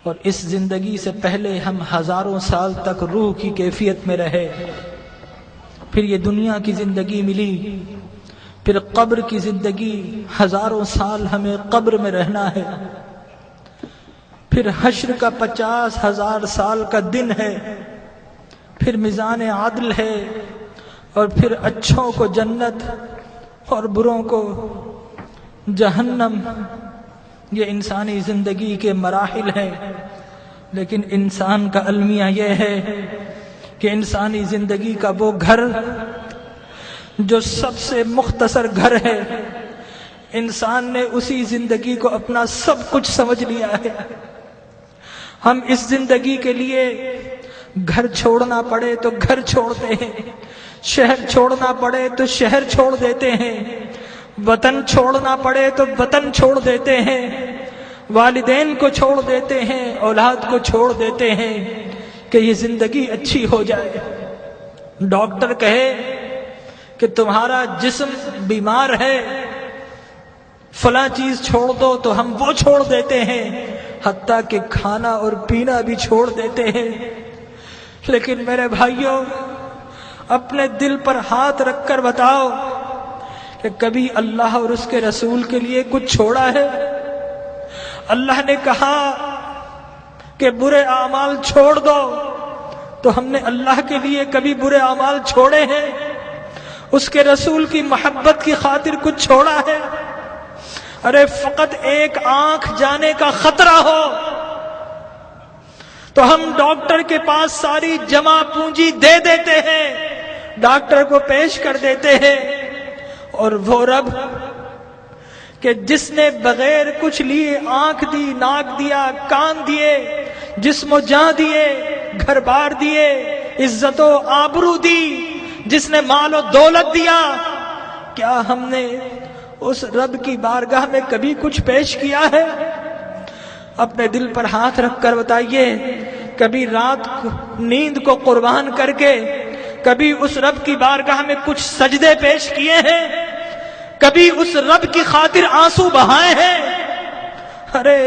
اور اس زندگی سے پہلے ہم ہزاروں سال تک روح کی کیفیت میں رہے، پھر یہ دنیا کی زندگی ملی، پھر قبر کی زندگی، ہزاروں سال ہمیں قبر میں رہنا ہے، پھر حشر کا 50,000 سال کا دن ہے، پھر میزان عدل ہے، اور پھر اچھوں کو جنت اور بروں کو جہنم۔ یہ انسانی زندگی کے مراحل ہیں، لیکن انسان کا المیہ یہ ہے کہ انسانی زندگی کا وہ گھر جو سب سے مختصر گھر ہے، انسان نے اسی زندگی کو اپنا سب کچھ سمجھ لیا ہے۔ ہم اس زندگی کے لیے گھر چھوڑنا پڑے تو گھر چھوڑتے ہیں، شہر چھوڑنا پڑے تو شہر چھوڑ دیتے ہیں، وطن چھوڑنا پڑے تو وطن چھوڑ دیتے ہیں، والدین کو چھوڑ دیتے ہیں، اولاد کو چھوڑ دیتے ہیں کہ یہ زندگی اچھی ہو جائے۔ ڈاکٹر کہے کہ تمہارا جسم بیمار ہے، فلاں چیز چھوڑ دو، تو ہم وہ چھوڑ دیتے ہیں، حتیٰ کہ کھانا اور پینا بھی چھوڑ دیتے ہیں۔ لیکن میرے بھائیوں، اپنے دل پر ہاتھ رکھ کر بتاؤ کہ کبھی اللہ اور اس کے رسول کے لیے کچھ چھوڑا ہے؟ اللہ نے کہا کہ برے اعمال چھوڑ دو، تو ہم نے اللہ کے لیے کبھی برے اعمال چھوڑے ہیں؟ اس کے رسول کی محبت کی خاطر کچھ چھوڑا ہے؟ ارے فقط ایک آنکھ جانے کا خطرہ ہو تو ہم ڈاکٹر کے پاس ساری جمع پونجی دے دیتے ہیں، ڈاکٹر کو پیش کر دیتے ہیں، اور وہ رب کہ جس نے بغیر کچھ لیے آنکھ دی، ناک دیا، کان دیے، جسم و جان دیے، گھر بار دیے، عزت و آبرو دی، جس نے مال و دولت دیا، کیا ہم نے اس رب کی بارگاہ میں کبھی کچھ پیش کیا ہے؟ اپنے دل پر ہاتھ رکھ کر بتائیے، کبھی رات نیند کو قربان کر کے کبھی اس رب کی بارگاہ میں کچھ سجدے پیش کیے ہیں؟ کبھی اس رب کی خاطر آنسو بہائے ہیں؟ ارے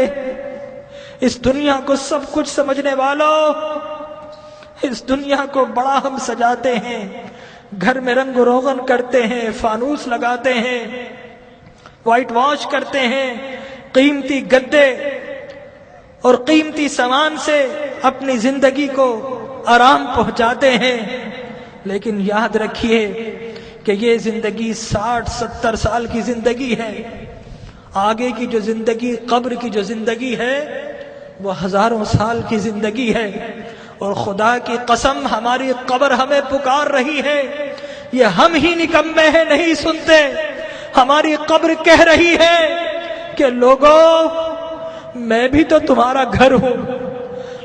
اس دنیا کو سب کچھ سمجھنے والوں، اس دنیا کو بڑا ہم سجاتے ہیں، گھر میں رنگ و روغن کرتے ہیں، فانوس لگاتے ہیں، وائٹ واش کرتے ہیں، قیمتی گدے اور قیمتی سامان سے اپنی زندگی کو آرام پہنچاتے ہیں، لیکن یاد رکھیے کہ یہ زندگی 60-70 سال کی زندگی ہے، آگے کی جو زندگی، قبر کی جو زندگی ہے، وہ ہزاروں سال کی زندگی ہے۔ اور خدا کی قسم ہماری قبر ہمیں پکار رہی ہے، یہ ہم ہی نکمے ہیں نہیں سنتے، ہماری قبر کہہ رہی ہے کہ لوگوں میں بھی تو تمہارا گھر ہوں،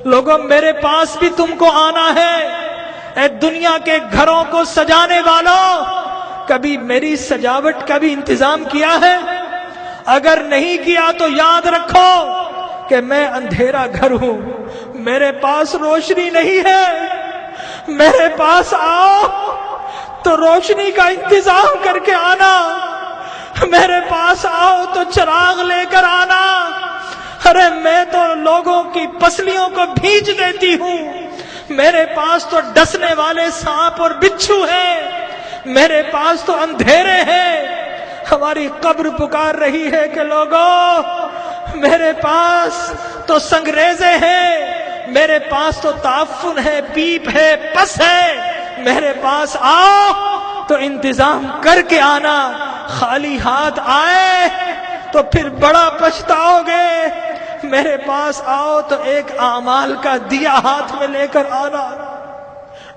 لوگوں میرے پاس بھی تم کو آنا ہے۔ اے دنیا کے گھروں کو سجانے والوں، کبھی میری سجاوٹ کا بھی انتظام کیا ہے؟ اگر نہیں کیا تو یاد رکھو کہ میں اندھیرا گھر ہوں، میرے پاس روشنی نہیں ہے، میرے پاس آؤ تو روشنی کا انتظام کر کے آنا، میرے پاس آؤ تو چراغ لے کر آنا۔ ارے میں تو لوگوں کی پسلیوں کو بھیج دیتی ہوں، میرے پاس تو ڈسنے والے سانپ اور بچھو ہیں، میرے پاس تو اندھیرے ہیں۔ ہماری قبر پکار رہی ہے کہ لوگوں میرے پاس تو سنگریزے ہیں، میرے پاس تو تعفن ہے، پیپ ہے، پس ہے، میرے پاس آؤ تو انتظام کر کے آنا، خالی ہاتھ آئے تو پھر بڑا پچھتاؤ گے، میرے پاس آؤ تو ایک اعمال کا دیا ہاتھ میں لے کر آنا۔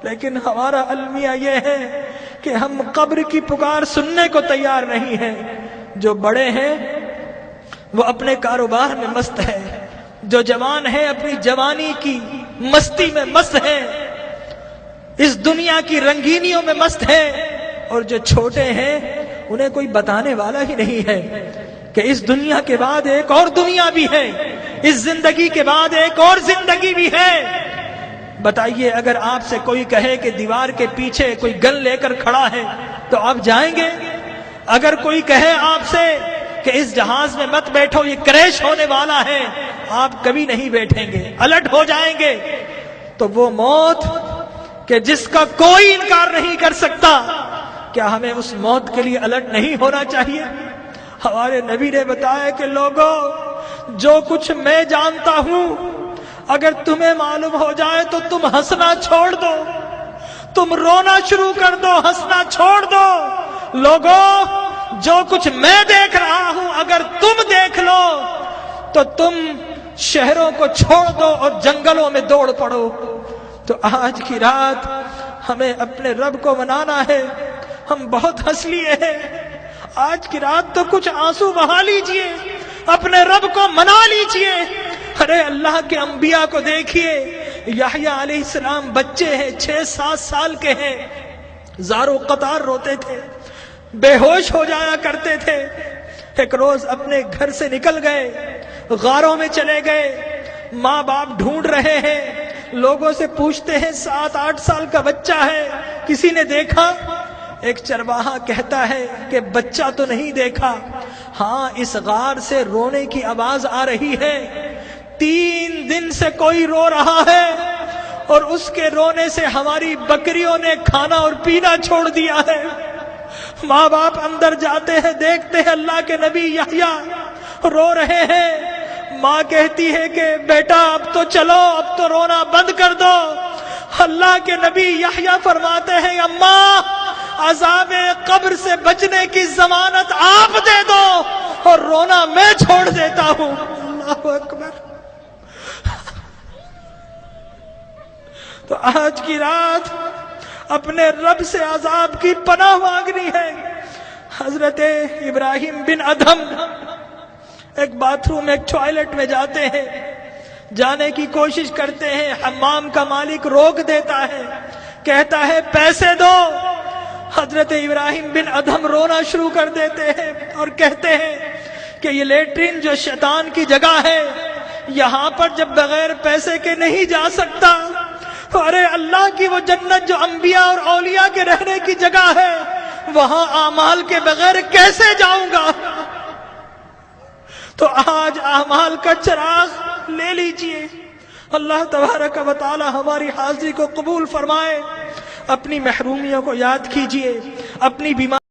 لیکن ہمارا المیہ یہ ہے کہ ہم قبر کی پکار سننے کو تیار نہیں ہیں۔ جو بڑے ہیں وہ اپنے کاروبار میں مست ہے، جو جوان ہے اپنی جوانی کی مستی میں مست ہے، اس دنیا کی رنگینیوں میں مست ہے، اور جو چھوٹے ہیں انہیں کوئی بتانے والا ہی نہیں ہے کہ اس دنیا کے بعد ایک اور دنیا بھی ہے، اس زندگی کے بعد ایک اور زندگی بھی ہے۔ بتائیے، اگر آپ سے کوئی کہے کہ دیوار کے پیچھے کوئی گن لے کر کھڑا ہے تو آپ جائیں گے؟ اگر کوئی کہے آپ سے کہ اس جہاز میں مت بیٹھو، یہ کریش ہونے والا ہے، آپ کبھی نہیں بیٹھیں گے، الٹ ہو جائیں گے۔ تو وہ موت کہ جس کا کوئی انکار نہیں کر سکتا، کیا ہمیں اس موت کے لیے الٹ نہیں ہونا چاہیے؟ ہمارے نبی نے بتایا کہ لوگوں، جو کچھ میں جانتا ہوں اگر تمہیں معلوم ہو جائے تو تم ہنسنا چھوڑ دو، تم رونا شروع کر دو، ہنسنا چھوڑ دو۔ لوگوں، جو کچھ میں دیکھ رہا ہوں اگر تم دیکھ لو تو تم شہروں کو چھوڑ دو اور جنگلوں میں دوڑ پڑو۔ تو آج کی رات ہمیں اپنے رب کو منانا ہے۔ ہم بہت ہنس لیے ہیں، آج کی رات تو کچھ آنسو بہا لیجئے، اپنے رب کو منا لیجئے۔ ارے اللہ کے انبیاء کو دیکھیے، یحییٰ علیہ السلام بچے ہیں، 6-7 سال کے ہیں، زارو قطار روتے تھے، بے ہوش ہو جایا کرتے تھے۔ ایک روز اپنے گھر سے نکل گئے، غاروں میں چلے گئے، ماں باپ ڈھونڈ رہے ہیں، لوگوں سے پوچھتے ہیں 7-8 سال کا بچہ ہے، کسی نے دیکھا؟ ایک چرواہا کہتا ہے کہ بچہ تو نہیں دیکھا، ہاں اس غار سے رونے کی آواز آ رہی ہے، 3 دن سے کوئی رو رہا ہے اور اس کے رونے سے ہماری بکریوں نے کھانا اور پینا چھوڑ دیا ہے۔ ماں باپ اندر جاتے ہیں، دیکھتے ہیں اللہ کے نبی یحییٰ رو رہے ہیں۔ ماں کہتی ہے کہ بیٹا اب تو چلو، اب تو رونا بند کر دو۔ اللہ کے نبی یحییٰ فرماتے ہیں اماں، عذاب قبر سے بچنے کی ضمانت آپ دے دو اور رونا میں چھوڑ دیتا ہوں۔ اللہ اکبر۔ تو آج کی رات اپنے رب سے عذاب کی پناہ مانگنی ہے۔ حضرت ابراہیم بن ادھم ایک باتھ روم، ایک ٹوائلٹ میں جاتے ہیں، جانے کی کوشش کرتے ہیں، حمام کا مالک روک دیتا ہے، کہتا ہے پیسے دو۔ حضرت ابراہیم بن ادھم رونا شروع کر دیتے ہیں اور کہتے ہیں کہ یہ لیٹرین جو شیطان کی جگہ ہے، یہاں پر جب بغیر پیسے کے نہیں جا سکتا، ارے اللہ کی وہ جنت جو انبیاء اور اولیاء کے رہنے کی جگہ ہے، وہاں اعمال کے بغیر کیسے جاؤں گا؟ تو آج اعمال کا چراغ لے لیجئے۔ اللہ تبارک و تعالی ہماری حاضری کو قبول فرمائے۔ اپنی محرومیوں کو یاد کیجئے، اپنی بیماری